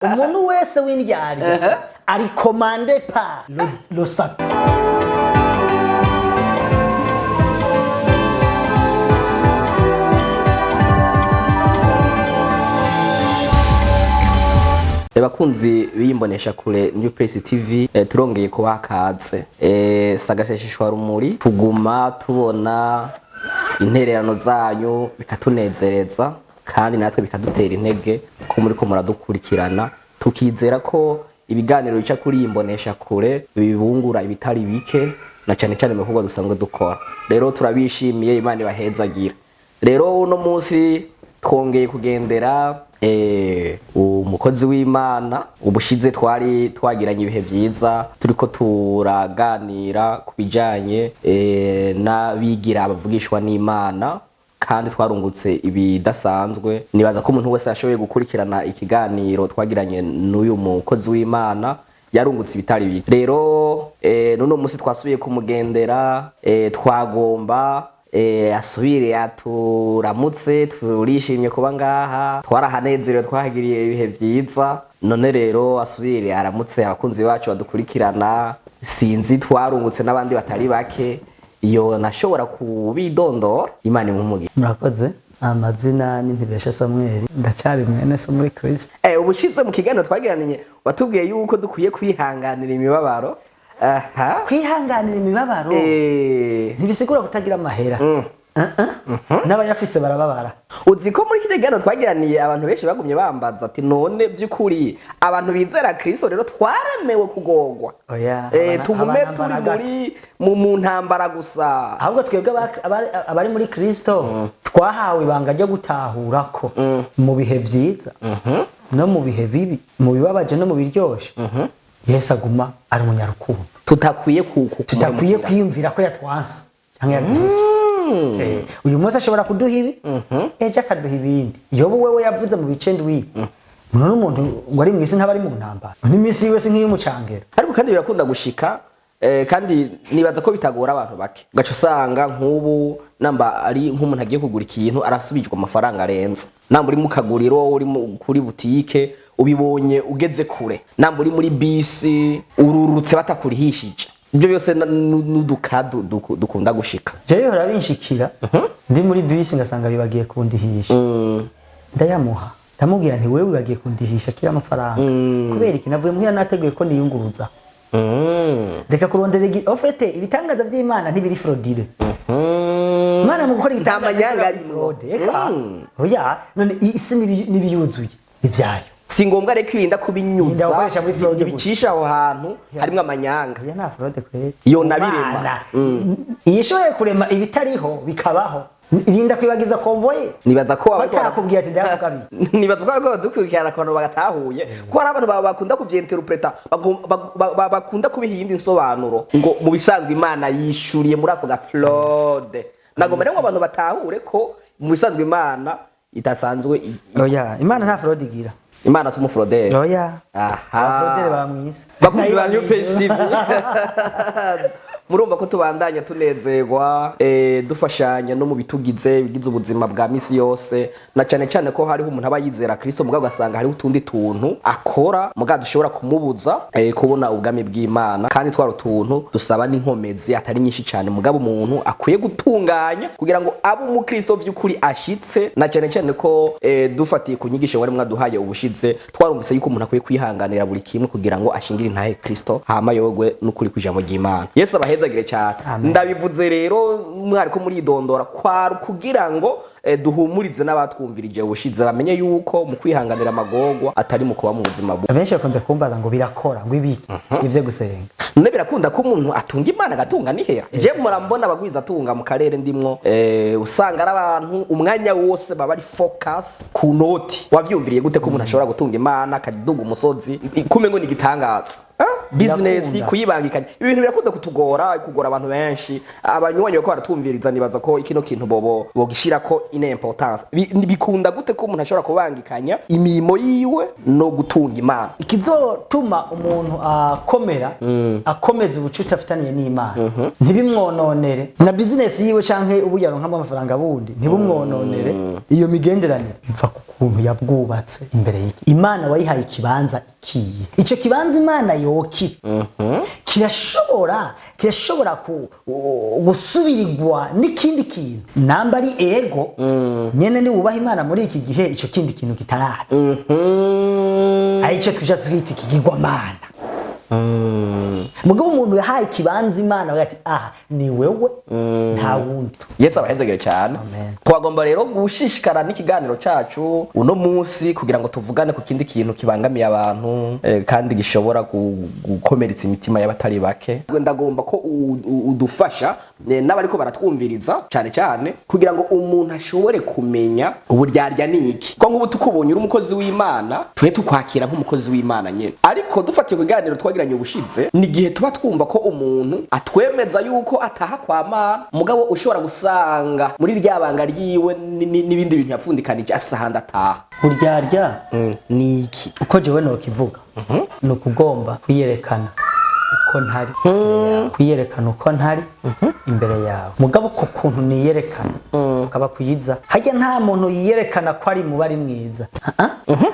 umuntu wese w'indyarya ari commandé par le Satan. Bakunzi biyimbonesha kure New Press TV turongeye kubakaze sagasheshishwa rumuri tuguma tubona intererano zanyu bikatunezereza kandi natwe bikadutera intege ko muri ko muradukurikirana tukizera ko ibiganiro bica kuri imbonesha kure bibungura ibitari bike na cyane cyane mu bikorwa dusanzwe dukora. Rero turabishimiye, Imana ibahezagira. Rero uno munsi twongeye kugendera umukozi w'Imana. Ubushize twari twagiranye ibihe byiza turiko turaganira kubijanye n'abigira abavugishwa n'Imana kandi twarungutse ibidasanzwe. Nibaza ko umuntu wese yashoboye gukurikirana ikiganiro twagiranye n'uyu mukozi w'Imana yarungutse ibitari bike. Rero none munsi twasubiye kumugendera twagomba asubire aturamutse, turishimye kuba ngaha, twarahanezerewe, twahagiriye ibihe byiza. None rero asubire aramutse abakunzi bacu badukurikirana. Sinzi twarungutse n'abandi batari bake, iyo nashobora kubidondora. Imana imumugira. Murakoze. Amazina ni Ntibesha Samuel, ndacyari mwene so muri Kristo. Ubushize mu kiganiro twagiranye watubwiye yuko dukwiye kwihanganira imibabaro. Kwihanganira imibabaro ntibisigura kutagira amahera. N'abayafise barababara. Uzi ko muri kiganiro twagiraniye abantu benshi bagumye bambaza ati none by'ukuri abantu bizera Kristo rero twaramewe kugogwa. Tugume turi mu ntambara gusa. Ahubwo twebwe abari muri Kristo twahawe ibanga ryo gutahura ko mu bihe byiza no mu bihe bibi, mu bibabaje no mu biryoshe, Yesu aguma ari umunyarukundo. Tutakwiye kwiyumvira ko yatwanse cyangwa yaduhevye. Uyu munsi ashobora kuduha ibi, ejo akaduha ibindi. Yobu wewe yavuze mu bice ndwi, none umuntu ngo ari mwisi ntabari mu ntambara, n'imisi yose nk'iyumucangero. Ariko kandi birakunda gushika, kandi nibaza ko bitagora abantu bake. Gaco usanga nk'ubu namba ari nk'umuntu agiye kugura ikintu arasubijwe amafaranga arenze. Namba uri mu kaguriro, uri kuri butike, ubibonye ugeze kure. Namba uri muri bisi ururutse batakurihishije. Ibyo byose n'udukadu dukunda gushika. Jewe hora binshikira ndi muri bisi ngasanga bibagiye kundihisha. Ndayamuha. Ndamubwira nti wewe wibagiye kundihisha kira amafaranga. Kubera iki navuye muhira nateguye ko niyunguruza. Reka kurondera ofete ibitangaza by'Imana ntibiri fraudire. Imana mu gukora igitamanyanga ari fraude. Eka. Oya, none isi nibiyuzuye ibyayo. Singombwa reko irinda kubinyuza ibicisha aho hantu harimo amanyanga. Ya nta fraude kwete. Iyo nabirema. Iyishoboye kurema ibitariho bikabaho. Irinda kwibagiza konvoye. Nibaza ko batakubwiye ati ndakugabi. Nibaza ko ariko dukurikirana abantu bagatahuye. Ko hari abantu bakunda kuvyenterpreta, bakunda kubihimba insobanuro ngo mu bisanzwe Imana yishuriye muri ako ga fraude. Nagomba rero abantu batahure ko mu bisanzwe Imana itasanzwe. Oya, Imana nta fraude igira. Imana si umufrodere. Oya. Abafrodere bamwise. Bakunzi ba New Face TV. Murumva ko tubandanya tunezerwa dufashanya no mu bitugize bigize ubuzima bwa misi yose, na cyane cyane ko hariho umuntu aba yizera Kristo mugabo gasanga hariho utundi tuntu akora mugabo dushobora kumubuza kubona ubwami bw'Imana. Kandi twaro tuntu dusaba n'inkomezi atari nyinshi cyane mugabo umuntu akwiye gutunganya kugira ngo abe umukristo vy'ukuri ashitse, na cyane cyane ko dufatiye ku nyigisho wari mwaduhaye ubushize twarumvise yuko umuntu akwiye kwihanganira buri kimwe kugira ngo ashingire intahe Kristo hama yogwe n'ukuri kujamo ry'Imana. Yesu abahezagire cyane. Ndabivuze rero mwari ko muridondora kwari kugira ngo duhumurize n'abatwumvirije ubushize bamenye yuko mu kwihanganira amagorwa atari mu kuba mu buzima bwo. Abenshi bakunze kumbaza ngo birakora ngo ibiki ivyo gusenga. None birakunda ko umuntu atunga Imana gatunga nihera. Je murambona abagwiza atunga mu karere ndimwo usanga ari abantu umwanya wose baba ari focus ku noti. Wavyumviriye gute ko umuntu ashobora gutunga Imana akaduga umusozi kumengo ni gitangaza? business Birakunda. kuyibangikanya ibintu birakunda kugora abantu benshi abanywanyi bako baratumviriza nibaza ko ikino kintu bogishira ko ine importance bikunda gute ko umuntu ashobora kubangikanya imirimo yiwe no gutunga Imana ikizotuma umuntu akomeza ubucuti afitaniye n'Imana ntibimwononere na business yiwe canke ubuyaronka amafaranga bundi ntibumwononere iyo migenderanire mva ku kuntu yabwubatse imbere y'iki Imana wayihaye ikibanza ikiye ico kibanza Imana yoki kirashobora gusubirirwa n'ikindi kintu namba ari ego nyene ni wubaha Imana muri iki gihe ico kindi kintu kitaraza arico twija twita ikigirwamana mugabo umuntu yahaye ikibanza Imana bagati ni wewe nta wundi. Yesu abahezegere cyane. Twagomba rero gushishikara n'ikiganiro cacu uno munsi kugira ngo tuvugane ku kindi kintu kibangamiye abantu kandi gishobora gukomeretsa imitima y'abatari bake. Ndagomba ko udufasha n'abariko baratwumviriza cyane cyane kugira ngo umuntu ashobore kumenya uburyarya niki ko nk'ubu tukubonye uri umukozi w'Imana twe tukwakira nk'umukozi w'Imana nyene ariko dufatiye kuganiro twagiranye ubushize ni gihe tuba twumva ko umuntu atwemeza yuko ataha kwa Mana mugabo ushobora gusanga muri ryabanga ryiwe n'ibindi bintu yapfundikanije afise ahandi ataha. Uryarya niki uko jewe no kivuga no kugomba kwiyerekana uko ntari kwiyerekana uko ntari imbere yawe mugabo ko kuntu niyerekana ukaba kuyiza hajya nta muntu yiyerekana ko ari mubi ari mwiza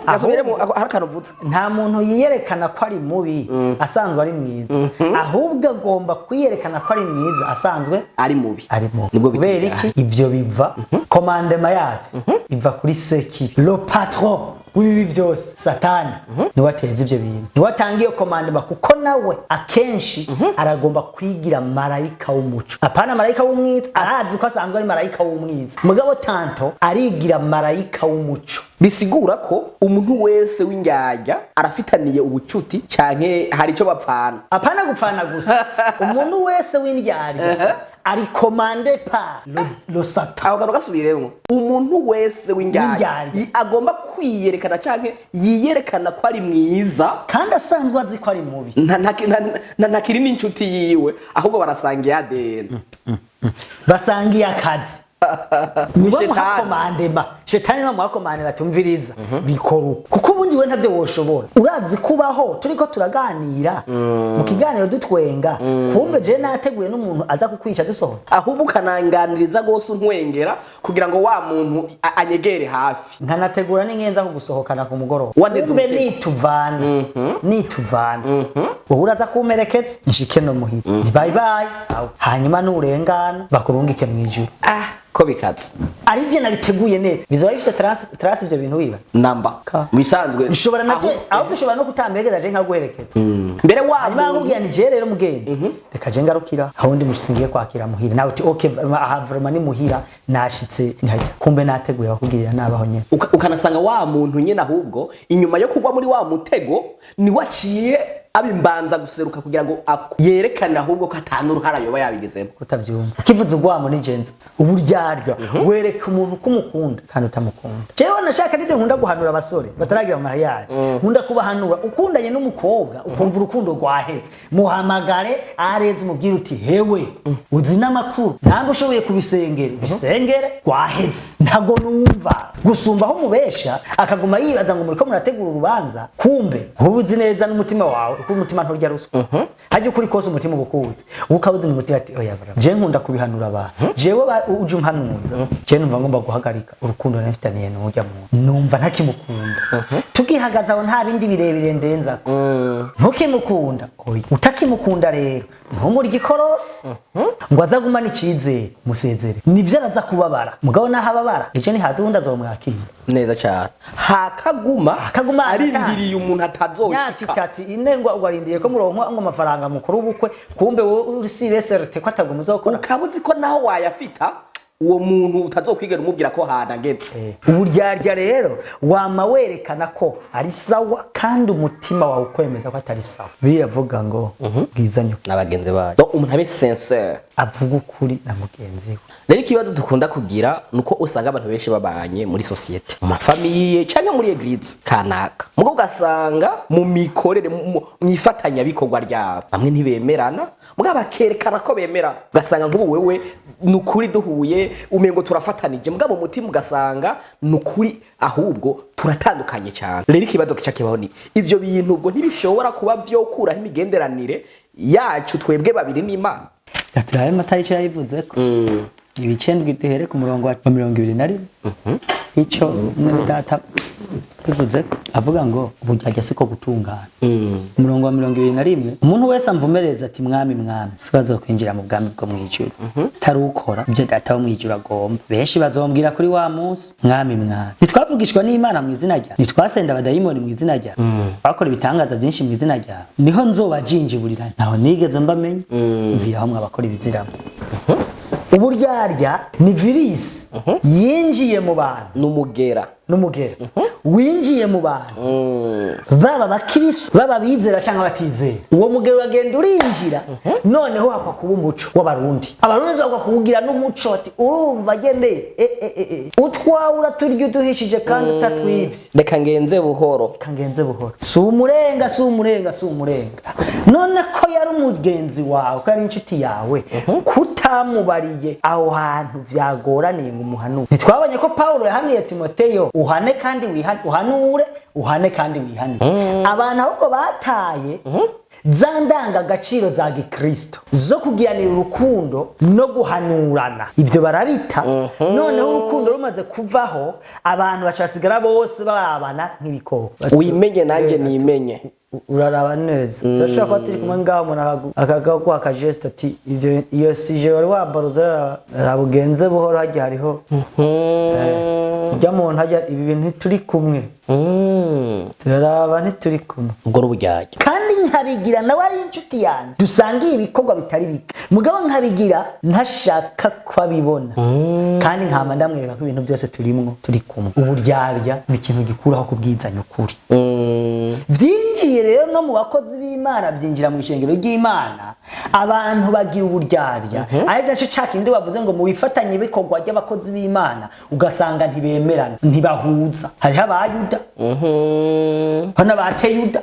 asubiremo harakano vutse nta muntu yiyerekana ko ari mubi asanzwe ari mwiza ahubwo agomba kwiyerekana ko ari mwiza asanzwe ari mubi kubera iki ivyo biva commandement yavyo iva kuri Sekibi le patron w'ibi byose Satani niwe ateza ivyo bintu niwe atangiye commandement kuko nawe akenshi aragomba kwigira marayika w'umuco apana marayika w'umwiza arazi ko asanzwe ari marayika w'umwiza mugabo tanto arigira marayika w'umuco bisigura ko umuntu wese w'indyarya arafitaniye ubucuti canke hari ico bapfana apana gupfana gusa umuntu wese w'indyarya ari commandé par le Satan. Aho gasubiremo umuntu wese w'indyarya agomba kwiyerekana canke yiyerekana ko ari mwiza kandi asanzwe azi ko ari mubi ntakiri n'inshuti yiwe ahubwo barasangiye ADN basangiye akazi nibo muhakomandema shetani no muhakomandema tumviriza bikora kuko ubundi we ntavyo woshobora urazi kubaho turiko turaganira mu kiganiro dutwenga kumbe je nateguye n'umuntu aza kukwica dusohora ahubwo ukananganiriza gose untwengera kugira ngo wa muntu anyegere hafi nkanategura n'ingenza ko gusohokana ku mugoroba kumbe nituvana wowe uraza kumerekeza nshike no muhira ni bye bye sawa hanyuma n'urengana bakurungike mwijuru ko bikatse ari je nabiteguye neza bizaba bifite trance ivyo bintu wiba namba bisanzwe bishobora navyo aho bishobora no kutamberekeza je nkaguherekeza mbere wa hanyuma nkubwira ni je rero mugenzi reka je ngarukira aho ndi mushingiye kwakira muhira nawe uti okay aha vraiment ni muhira nashitse ntihajya kumbe nateguye bakubwirira nabaho nyene ukanasanga wa muntu nyene ahubwo inyuma yo kugwa muri wa mutego ni waciye abimbanza guseruka kugira ngo yerekane ahubwo ko atanu ruhara yoba yabigezemo kutavyumva kivuze ugwamo ni jenzi uburyarya wereka umuntu kumukunda kandi utamukunda jewe nashaka nivyo nkunda guhanura abasore bataragira amahayaje nkunda kubahanura ukundanye n'umukobwa ukumva urukundo rwaheze muhamagare areze mubwira uti hewe uzi n'amakuru ntabwo ushoboye kubisengere rwaheze ntago numva gusumba aho mubesha akaguma yibaza ngo muriko murategura urubanza kumbe ubuzi neza n'umutima wawe kuko umutima nturya ruswa hajye ukuri kose umutima ubukuzi ukabuze mu mutima ati oya bara je nkunda kubihanura abantu jewe uje umpanuza je numva ngomba guhagarika urukundo nafitaniye n'ujya mu numva ntakimukunda tukihagaza aho nta bindi birebire ndenza ntukimukunda oya utakimukunda rero ntumuri gikorosi ngo azagumana icizere musezere nivyo araza kubabara mugabo nahababara ejo ni hazi undi azomwakira neza cyane hakaguma arindiriye umuntu atazoshika nyakitati inengwa ugarindiye ko muronka ngo amafaranga mukuru ubukwe kumbe uri sireserte ko ataguma uzokora ukabuzi ko naho wayafita uwo muntu utazokwigera umubwira ko hanagetse uburyarya rero wama werekana ko ari sawa kandi umutima wawe ukwemeza ko atari sawa biravuga ngo bwizanyo n'abagenzi bayo umuntu abe sincere avuga ukuri na mugenzi we. rero ikibazo dukunda kugira nuko usanga abantu benshi babanye muri societe mu mafamiye cyangwa muri eglise kanaka mugo ugasanga mu mikorere mu ifatanya bikorwa ryabo bamwe ntibemerana mugo bakerekana ko bemerana ugasanga nk'ubu wewe nukuri duhuye umengo turafatanije mugo mu mutima ugasanga nukuri ahubwo turatandukanye cyane. rero ikibazo kica kibaho ni ivyo bintu ubwo ntibishobora kuba vyokuraho imigenderanire yacu twebwe babiri n'Imana. Gatiraye Matayo yayivuze ko ibicendwe duhere ku murongo wa 21 ico data bivuze ko avuga ngo uburyarya siko gutungana. Umurongo wa 21 umuntu wese amvumereza ati mwami mwami sibazo kwinjira mu bwami bwo mwijuru tarukora ibyo data wo mwijuru agomba. Benshi bazombwira kuri wa munsi mwami mwami nitwavugishwa n'Imana mu izina rya nitwasenda abadayimoni mu izina rya bakora ibitangaza byinshi mu izina rya niho nzobajinjiburira naho nigeze mbamenye mviraho mwabakora ibiziramo. Uburyarya ni virus yinjiye mu bantu Numugera winjiye mu bantu baba bakirisu baba bizera cyangwa batizera uwo mugero wagenda urinjira noneho hakwa kuba umuco w'abarundi bakakugira n'umuco ati urumva agende utwawura turyo duhishije kandi utatwivye reka ngenze buhoro si umurenga none ko yari umugenzi wawe ko ari inshuti yawe kutamubariye aho hantu vyagoraniye ngo umuhanure. Ntitwabonye ko Paulo yahaniye Timoteyo uhane kandi uhanure uhane kandi wihane. Abantu ahubwo bataye za ndanga agaciro za gikristo zo kugiranira urukundo no guhanurana ibyo barabita noneho urukundo rumaze kuvaho abantu bacasigara bose barabana nk'ibikoko wimenye nanjye nimenye uraraba neza turashaka ko turi kumwe ngaho umuntu akagaho akagesta ati ivyo iyo sije wari wabaruza rabugenze buhoro hajya hariho tujya mu hajya ibi bintu turi kumwe turaraba ntituri kumwe ubwo ruburyarya kandi nkabigira nawe ari inshuti yanjye dusangiye ibikorwa bitari bike mugabo nkabigira ntashaka kwabibona kandi nkama ndamwereka ko ibintu byose turimwo turi kumwe. Uburyarya ni ikintu gikuraho kubwizanya ukuri byinjiye rero no mu bakozi b'Imana byinjira mu ishengero ry'Imana abantu bagira uburyarya ari naco cakindi bavuze ngo mu bifatanye bikorwa ry'abakozi b'Imana ugasanga ntibemerana ntibahuza hariho abayuda hano abateyuda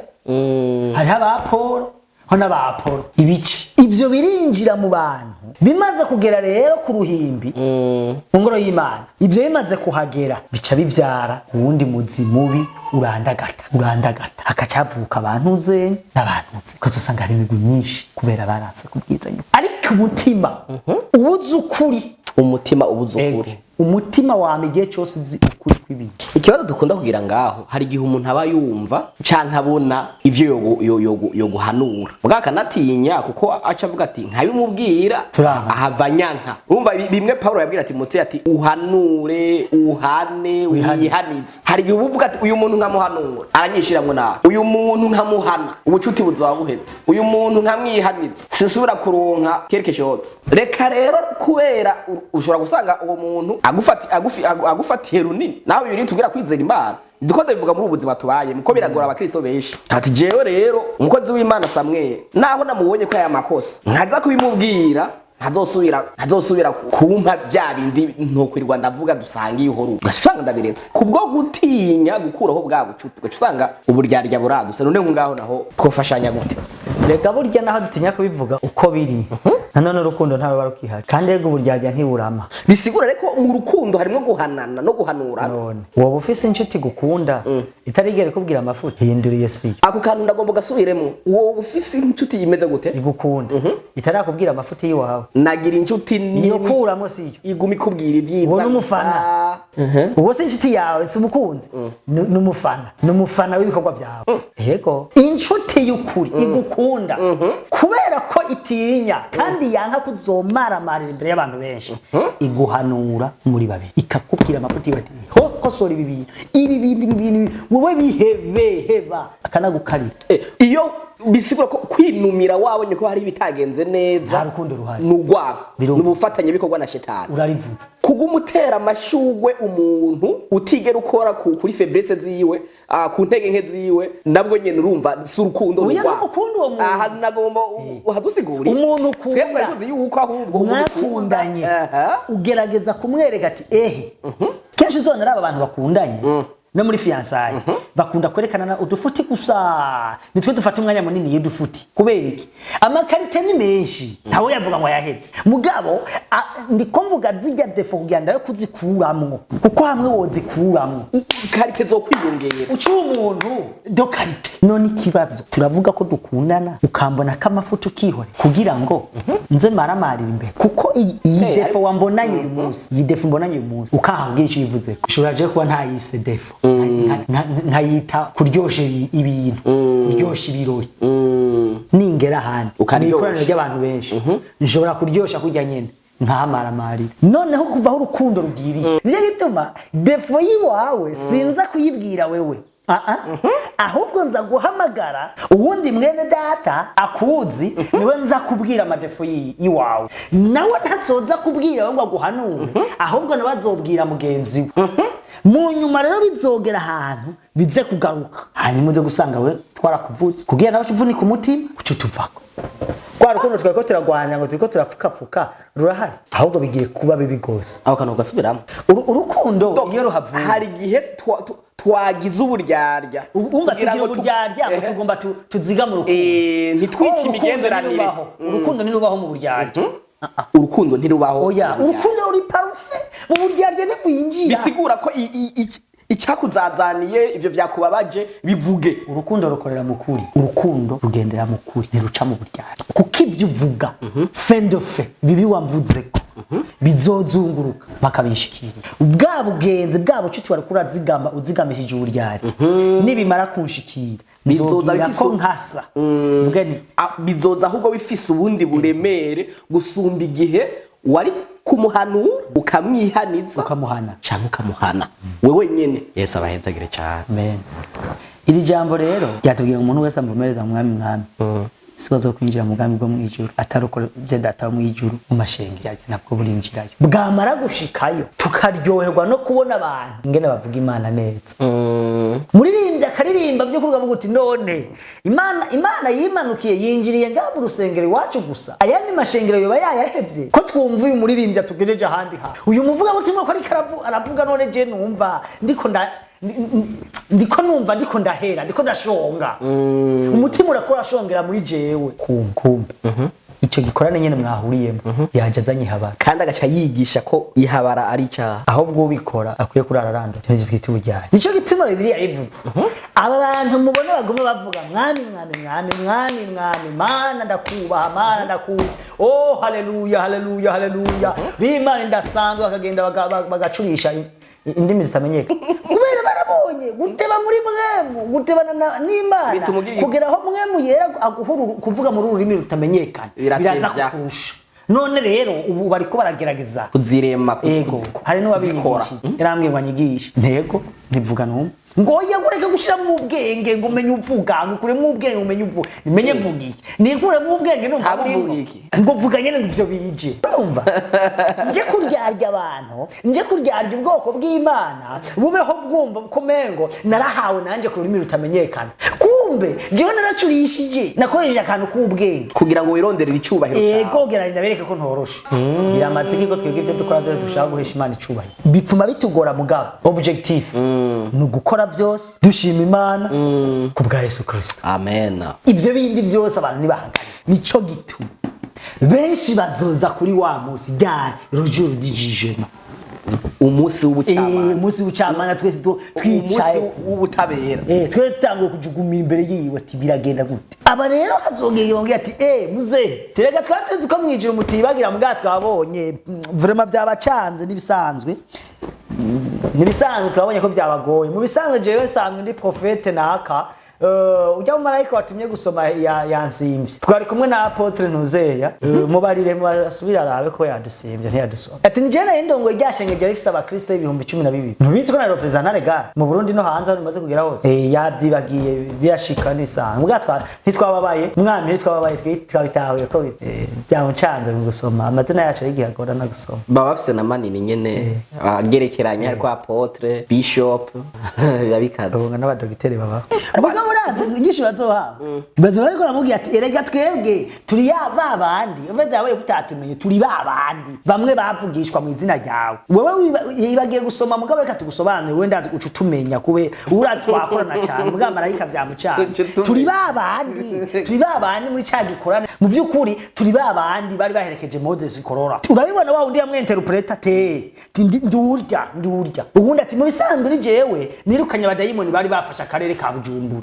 hariho abapolo hano abapolo ibice ivyo birinjira mu bantu bimaze kugera rero ku ruhimbi mu ngoro y'Imana ivyo bimaze kuhagera bica bivyara uwundi muzi mubi urandagata akacavuka abantu zenye n'abantu ko usanga hari imigwi myinshi kubera baranse kubwizanya ariko umutima ubuze ukuri umutima wame igihe cyose uzi ukuri kw'ibintu. Ikibazo dukunda kugira ngaho hari igihe umuntu aba yumva canke abona ivyo yo guhanura bwaka natinya kuko aca avuga ati nkabimubwira ahava nyanka. Urumva bimwe Paulo yabwira Timoteyo ati uhanure uhane wihanitse. Hari igihe uvuga ati uyu muntu nkamuhanura aranyishiramwe nawe uyu muntu nkamuhana ubucuti buzoba buhetse uyu muntu nkamwihanitse sisubira kuronka quelque chose. Reka rero kubera ushobora gusanga uwo muntu agufatiye runini nawe bibiri tubwira kwizera Imana duko ndabivuga muri ubuzima tubaye muko biragora abakristo benshi. Ati jewe rero umukozi w'Imana Samuel naho namubonye ko aya makosa nkaza kubimubwira ntazosubira kumpa bya bindi ntokwirwa ndavuga dusangiye uhoro ugasanga ndabiretse kubwo gutinya gukuraho bwa bucuti ugasanga uburyarya buraduse none ngaho naho twofashanya gute. Reka burya naho dutinya kubivuga uko biri nanone urukundo ntawe barukihari kandi rego uburyarya ntiburama bisigura reko mu rukundo harimo guhanana no guhanura none wowe ufise inshuti gukunda itarigere kubwira amafuti hinduriye si ako kantu ndagomba gasubiremo wowe ufise inshuti yimeze gute igukunda itarakubwira amafuti yiwawe nagira inshuti niyo kuramo siyo igumi kubwira ibyiza wowe n'umufana uwo si inshuti yawe si umukunzi n'umufana w'ibikorwa byawe yego inshuti y'ukuri igukunda kubera ko itinya kandi yanka kuzomaramara imbere y'abantu benshi iguhanura muri babiri ikakubwira amafuti bati kosora ibi bintu wowe biheba akanagukarira iyo bisigura ko kwinumira wabonye ko hari ibitagenze neza nta rukundo ruhari n'ugwabo n'ubufatanye bikorwa na shetani urarivuze kugumutera amashugwe umuntu utigera ukora kuri faiblesse ziwe ku ntege nke ziwe nabwo nyene urumva si urukundo uya n'umukundo uwo muntu aha nagomba uhadusigura umuntu ukunda twese tuzi yuko ahubwo mwakundanye ugerageza kumwereka ati kenshi uzona ari abantu bakundanye no muri fiançailles bakunda kwerekana udufuti gusa nitwe dufata umwanya munini y'udufuti kubera iki amakarite ni menshi ntawe yavuga ngo yahetse mugabo ndiko mvuga zijya defo kugenda yo kuzikuramwo kuko hamwe wozikuramwo karite zo kwiyongera ucu umuntu do karite none ikibazo turavuga ko dukundana ukambona kamafuti ukihore kugira ngo nze maramarira imbere kuko iyi defo wambonanye uyu munsi iyi defo mbonanye uyu munsi ukahabwisha bivuze ko ushobora kuba ntayise defo nkayita kuryosha ibintu kuryosha ibirori ningera ahandi n'ikoraniro ry'abantu benshi nshobora kuryosha kujya nyene nkahamaramarira noneho kuvaho urukundo rugiriye niyo gituma defo yiwawe sinza kuyibwira wewe ahubwo nza guhamagara uwundi mwene data akuzi niwe nza kubwira amadefo yiwawe nawe ntazoza kubwira we ngo aguhanure ahubwo nawe azobwira mugenzi we mu nyuma rero bizogera ahantu bize kugaruka hanyuma uze gusanga we twarakuvutse kugira nawe uvunika umutima uco tuvako kwa rukundo twako turagwanira ngo turiko turapfukapfuka rurahari ahubwo bigiye kuba bibi gose aho kantu gasubiramo urukundo iyo ruhavuye hari gihe twagize uburyarya umva tugira uburyarya ngo tugomba tuziga mu rukundo ntitwice imigenderanire urukundo nirubaho mu buryarya urukundo ntirubaho oya urukundo ruri parfait mu buryarya ni kwinjira bisigura ko icyakuzazaniye ivyo vyakubabaje bivuge urukundo rukorera mu kuri urukundo rugendera mu kuri ntiruca mu buryarya kuko ivyo uvuga fin de fait bibi wamvuzeko bizozunguruka bakabishikira bwa bugenzi bwa bucuti barakura uzigamishije uburyarya nibimara kunshikira bizoza bifise nkasa bugeni bizoza ahubwo bifise ubundi buremere gusumba igihe wari kumuhanura ukamwihaniza ukamuhana cyangwa ukamuhana wewe nyene Yesu abahezagire cyane amen iri jambo rero ryatubwira umuntu wese amvumereza mwami sibazo kwinjira mu bwami bwo mu ijuru ataruko bye data mu ijuru mu mashenge yaje nabwo burinjirayo bwamara gushikayo tukaryoherwa no kubona abantu ngene bavuga Imana neza muririmbya akaririmba byo kuvuga ngo uti none Imana yimanukiye yinjiriye ngaho urusengero iwacu gusa ayandi mashengero yoba yayahevye ko twumva uyu muririmbya tugereje ahandi ha uyu muvuga mutima ko ari aravuga none je numva ndiko numva ndiko ndahera ndiko ndashonga umutima urakora ashongera muri jewe kumbe ico gikorane nyene mwahuriyemo yaje azanye ihabara kandi agaca yigisha ko ihabara ari icaha ahubwo ubikora akwiye kurararando cyo twita ubujyanye nico gituma Bibiliya ivutse aba bantu mubone bagome bavuga mwami Mana ndakubaha Mana ndakubaha oh haleluya b'Imana ndasanzwe akagenda bagacurisha indimi zitamenyeka kubera barabonye guteba muri mwemu gutebana n'Imana kugera aho mwemu yera aguhuru kuvuga muri ururimi rutamenyekana biraza kurusha none rero ubu bariko baragerageza kuzirema hari n'uwabikora yarambwiye ngo anyigishe ntego ntivuga numwe ngo yagureke gushira mu bwenge ngo umenye uvuga ngukure mu bwenge umenye uvuga nimenye mvuga iki nikure mu bwenge numva ngo vuga nyene ngivyo bije urumva nje kuryarya abantu nje kuryarya ubwoko bw'Imana bubeho bwumva komengo narahawe nanje ku rurimi rutamenyekana kumbe jewe naracurishije nakoresheje akantu k'ubwenge kugira ngo wironderere icubahiro cyawe ego geranye ndabereke ko ntoroshe biramaze kiko twebwe ivyo dukora byo dushaka guhesha Imana icubahiro bipfuma bitugora mugabo objectif ni gukora byose dushima Imana ku bwa Yesu Kristo amen ibyo bindi byose abantu nibahangana nico gituma benshi bazoza kuri wa munsi ryari rojo dijijema umunsi w'ubucamanza umunsi w'ubucamanza twese twicaye w'ubutabera twe tango kujuguma imbere yiwe ati biragenda gute aba rero hazongeye bongeye ati muze terega twateze ko mwijira umutibagira mbwa twabonye vraiment byabacanze nibisanzwe twabonye ko byabagoye mu bisanzwe jewe sanzwe ndi prophète naka ujya mu marayika watumye gusoma yansimvye twari kumwe na apotre Ntuzeya mubarire asubira arabe ko yadusimvye ntiyadusoma ati nije na indongo ryashenge rya rifise abakristo ibihumbi 12 ntubizi ko na representante gare mu Burundi no hanze aho bimaze kugera hose yavyibagiye birashika nisanga mbwa ntitwababaye mwami ntitwababaye twabitahuye ko byamucanze mu gusoma amazina yacu y'igihe agora na gusoma baba bafise na manini nyene agerekeranya ariko apotre bishop yabikaze ubwo n'abadogiteri baba abagabo murazi inyishu bazoha bazo ariko namubwiye ati erega twebwe turi yaba bandi uveze yabaye kutatumenye turi babandi bamwe bavugishwa mu izina ryawe wewe yibagiye gusoma mugabo reka tugusobanure wenda ndazi ucu tumenya kube urazi twakorana cyane mugabo marayika vyamucana turi babandi muri cya gikorana mu byukuri turi babandi bari baherekeje Moses Korora urabibona wa undi yamwe interpreter te ndurya ubundi ati mu bisanzwe jewe nirukanye abadayimoni bari bafasha akarere ka Bujumbura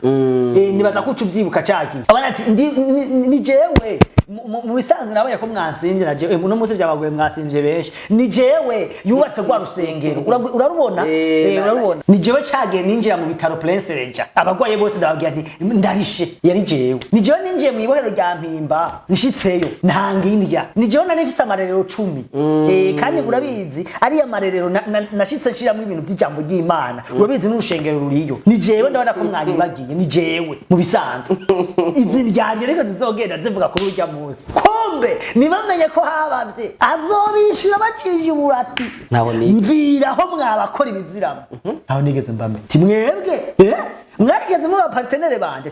nibaza ko ucuvyibuka caki abana ati ni jewe mu bisanzwe nabaye ko mwansimvye na jewe no musi byabaguye mwansimvye benshi ni jewe yubatse kwa rusengero urarubona urarubona ni jewe cage ninjira mu bitaro Prince Regent abagwaye bose ndababwira nti ndarishe yari jewe ni jewe ninjiye mu ibohero rya Mpimba nshitseyo ntangindya ni jewe narifise amarerero 10 kandi urabizi ari amarerero nashitse nshiramo ibintu by'ijambo ry'Imana urabizi n'urushengero ruriyo ni jewe ndabona ko mwanyibagiye ni jewe mu bisanzwe izi ryari rero zizogenda zivuga kuri urya munsi kombe nibamenye ko habavye azobishura bacije burati mviraho mwabakora ibiziramo aho nigeze mbamenye ti mwebwe mwarigeze mu bapartenere banje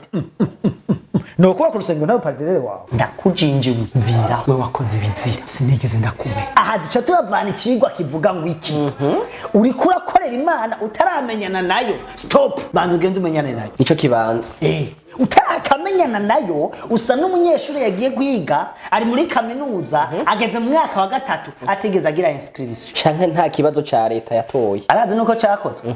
no kuba ku rusengero nawe partenere wawe ndakujinjiwe mvira we wakoze ibizira sinigeze ndakumenya aha duca turavana ikigwa kivuga ngo iki uri kurakorera Imana utaramenyana nayo stop banza ugende umenyane nayo nico kibanza utarakamenyana nayo usa n'umunyeshuri yagiye kwiga ari muri kaminuza ageze mu mwaka wa 3 atigeze agira inscription canke nta kibazo ca leta yatoye arazi nuko cakozwe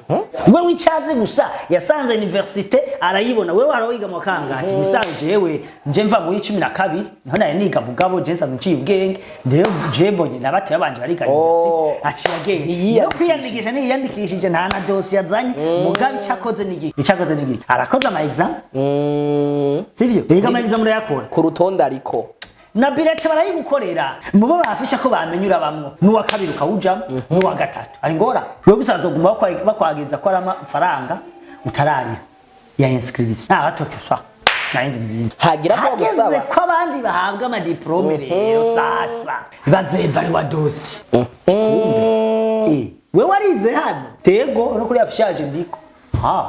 we wicaze gusa yasanze universite arayibona we warawiga mu kangati misanje yewe nje mva mu 12 niho naye niga mugabo je nsanzwe nciye ubwenge ndeyo je mbonye nabateye abanje bariga universite aciye no kwiyandikisha niyandikishije nta na dossier yazanye mugabo icakoze nigi arakoze ama exam sivyo biga ama exam yakora ku rutonde ariko na bilete barayigukorera mubo bafisha ko bamenyura bamwe nuwa kabiri ukawujamo nuwa gatatu ari ngora we gusanzwe guma bakwagiza ko arama faranga utarari ya inscription atokiswa nayenze nibindi hagira ko gusaba ko abandi bahabwa ama diplome rero sasa bazeva ari wa dosi we warize hano tego no kuri afishaje ndiko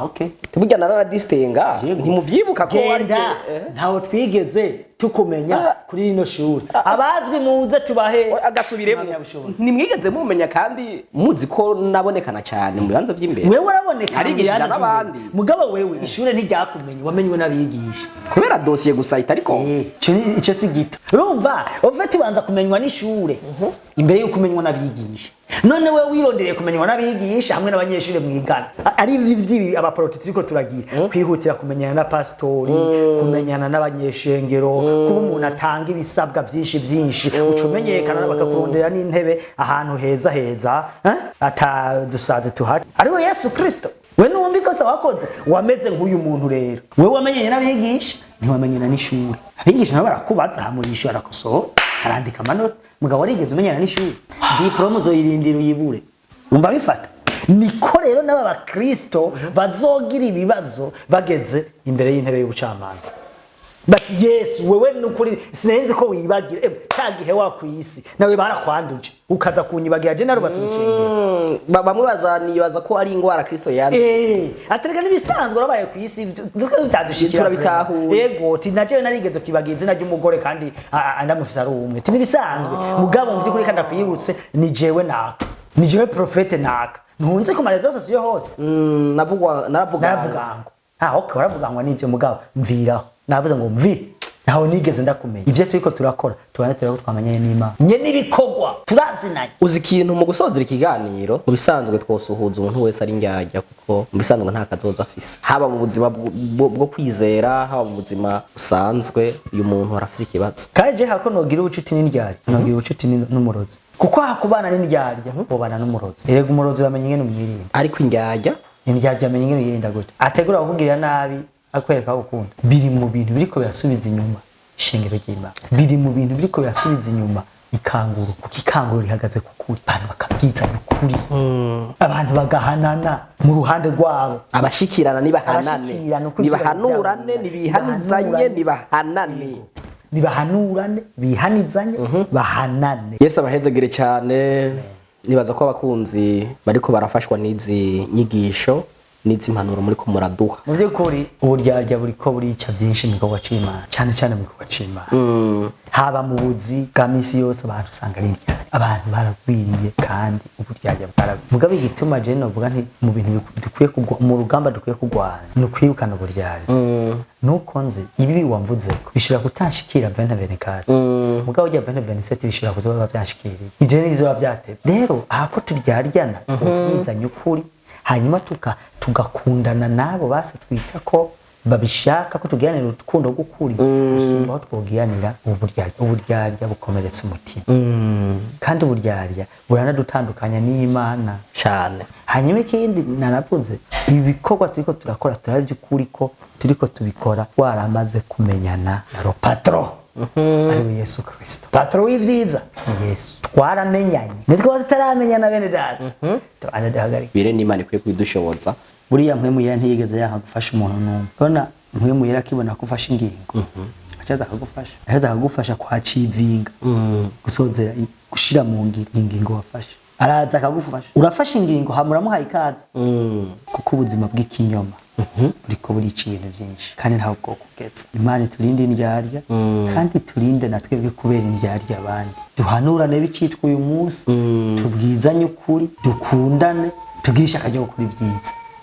okay tubujya narara distenga ntimuvyibuka ko warije ntaho twigeze tukumenya kuri ino shuri abazwi muze tubahe agasubiremo nimwigeze mumenya kandi muzi ko nabonekana cyane mu bibanza by'imbere wewe uraboneka arigishije n'abandi mugabo wewe ishure ntiryakumenye wamenywe n'abigisha kubera dossier gusa itariko ico sigito urumva ofeti banza kumenywa n'ishure imbere yo kumenywa n'abigisha none wewe wirondereye kumenywa n'abigisha hamwe n'abanyeshure mwigana ari ibyi abaporoti turiko turagira kwihutira kumenyana na pastori kumenyana n'abanyeshengero kuba umuntu atanga ibisabwa byinshi ucumenyekana bakakurondera n'intebe ahantu heza atadusaze tuhari ariho Yesu Kristo we nuwumva ikosa wakoze wameze nk'uyu muntu rero we wamenyanye n'abigisha ntiwamenyana n'ishuri abigisha nabo barakubaza hamurisha arakosoho arandika amanota mugabo warigeze umenyana n'ishuri diplome uzoyirindira uyibure umva bifata niko rero n'aba bakristo bazogira ibibazo bageze imbere y'intebe y'ubucamanza bati Yesu wewe nukuri sinenze ko wibagira cyagihe wakwisi nawe barakwanduje ukaza kunyibagira je narubatse ubishengero bamwe bazanibaza ko ari ingwara Kristo yandi aterega nibisanzwe urabaye kwisi tutadushikira bitahura yego tinaje narigeze kwibagira izina ry'umugore kandi andamufisa ari umwe tinibisanzwe mugabo mu byukuri kandi akwibutse ni jewe naka ni jewe profete naka ntunze ku marezo yose hose naravuga ngo okay waravuga ngo nivyo mugabo mviraho navuze ngo mvi naho nigeze ndakumenya ivyo turiko turakora tubane turako twamanyanye n'Imana nye nibikogwa turazinanye uzi ikintu mu gusozera ikiganiro mu bisanzwe twosuhuza umuntu wese ari njyajya kuko mu bisanzwe nta kazoza afise haba mu buzima bwo kwizera haba mu buzima busanzwe uyu muntu arafise ikibazo kaje hako nogira ubucuti n'indyari nogira ubucuti n'umurozi kuko hakubana n'indyarya ubana n'umurozi erega umurozi bamenye ingene umwirinda ariko indyarya amenye ingene yirinda gute ategura kukugirira nabi akwereka gukunda biri mu bintu biriko birasubiza inyuma ishengero ry'Imana, biri mu bintu biriko birasubiza inyuma ikanguru, kuko ikanguru rihagaze ku kuri, abantu bakabwizanya ukuri, abantu bagahanana mu ruhande rwabo, abashikirana nibahanurane nibihanizanye nibahanurane bihanizanye bahanane. Yesu abahezagire cyane. Nibaza ko abakunzi bariko barafashwa n'izi nyigisho n'izi impanuro muri ko muraduha. Mu by'ukuri uburyarya buriko burica byinshi mu gikorwa c'Imana, cyane mu gikorwa c'Imana. Haba mu buzi bwa misi yose abantu usanga ari indyarya, abantu baragwiriye kandi uburyarya bwaragwiriye. Mugabe igituma je novuga nti mu bintu dukwiye mu rugamba dukwiye kugwana no kwirukana uburyarya. Nuko nzi ibi wamvuzeko bishobora kutanshikira 2024, mugabo ujya 2027 bishobora kuzoba byashikiriye, ije nibizoba byatebe. Rero ahako turyaryana ubwizanye ukuri, hanyuma tugakundana nabo base twita ko babishaka ko tugiranira urukundo rw'ukuri, usumba aho twogiranira uburyarya bukomeretsa umutima. Kandi uburyarya buranadutandukanya n'Imana cyane. Hanyuma ikindi nanavuze, ibi bikorwa turiko turakora turabye ukuri ko turiko tubikora waramaze kumenyana na ro patron ari Yesu Kristo, patron w'ivyiza ni Yesu. Twaramenyanye nitwe tutaramenyana bene data, adadahagarika bire n'Imana ikwiye kwidushoboza. Buriya mpwemu yera ntiyigeze yakagufasha umuntu n'umwe. Bona mpwemu yera akibona kufasha ingingo acaza akagufasha kwacivinga, gusozera gushira mu ngingo wafashe, araza akagufasha, urafasha ingingo hamuramuhaye ikaze, kuko ubuzima bw'ikinyoma buriko burica ibintu byinshi kandi ntaho bwo kugeza. Imana turinde indyarya kandi turinde natwebwe kubera indyarya abandi, duhanurane bicitwa uyu munsi, tubwizanye ukuri, dukundane, tugirisha akajya kuri byiza.